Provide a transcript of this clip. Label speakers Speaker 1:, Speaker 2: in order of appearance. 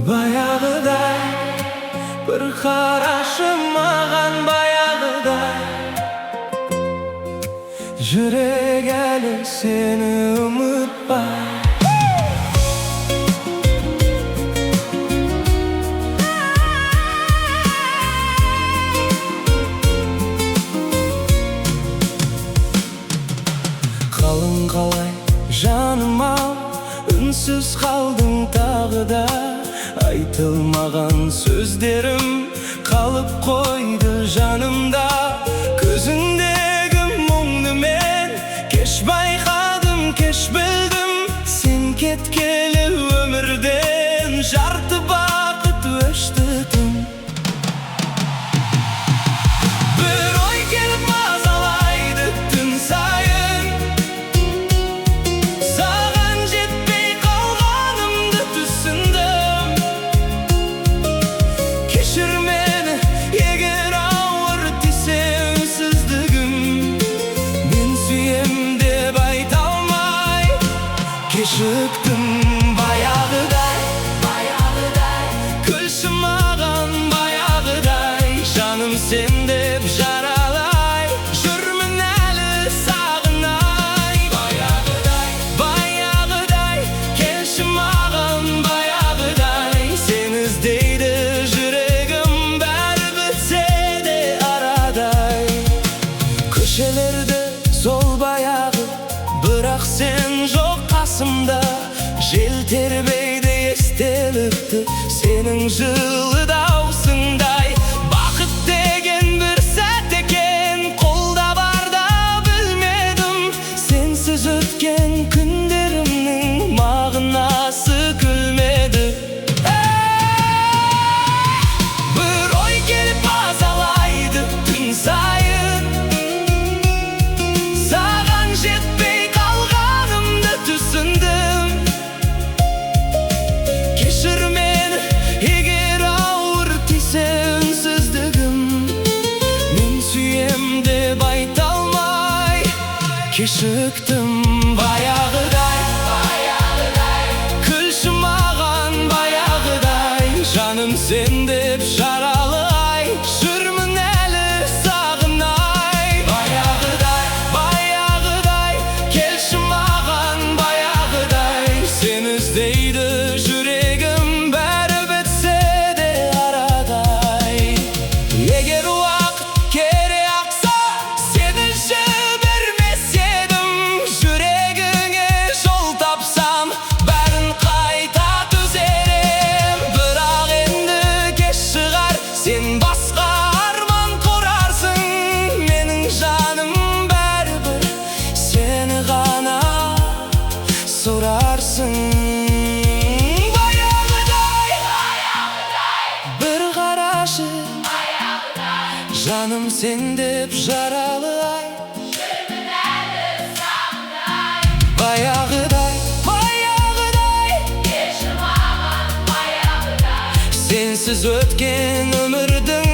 Speaker 1: Баяғыдай бір қарашы маған, баяғыдай жүрек әлі сені ұмытпай. Қалың қалай жаным-ау, үнсіз қалдың тағы да. Айтылмаған сөздерім қалып қойды жанымда. Көзіңдегі мұңды мен кеш байқадым, кеш білдім. Сен кеткелі өмірден жарты бақыт өшті түн. Бір ой келіп мазалайды түн сайын, саған жетпей қалғанымды түсіндім. Кешір мені, егер ауыр тисе үнсіздігім. Мен сүйем деп айта алмай кешіктім. Баяғыдай, күлші маған баяғыдай. Жаным сен деп жаралай, жүрмін әлі сағынай. Баяғыдай, келші маған баяғыдай. Сен іздейді жүрегім, бәрі бітсе де арадай. Көшелерді сол баяғы, бірақ сен жоқ қасымда. Жел тербейді естелікті сенің жылы даусыңдай. Бақыт деген бір сәт екен, қолда барда білмедім. Сенсіз өткен күндерімнің мағынасы күлмеді. Бір ой келіп мазалайды түн сайын, саған жетпей қалғанымды түсіндім. Кешір мені, егер ауыр тисе үнсіздігім. Мен сүйем деп айта алмай кешіктім. Баяғыдай, күлші маған баяғыдай. Жаным сен деп жаралай, жүрмін әлі сағынай. Баяғыдай, келші маған баяғыдай. Сен іздейді жүрегім, бәрі бітсе де арадай. Егер уақыт кере ақса, сені жібермес едім. Жүрегіңе жол тапсам, бәрін қайта түзерем. Бірақ енді кеш шығар, сен басқа арман құрарсың. Менің жаным бәрібір сені ғана сұрарсың. Баяғыдай, бір қарашы, жаным сен деп жаралай. Баяғыдай, келші маған баяғыдай. Сенсіз өткен өмірдің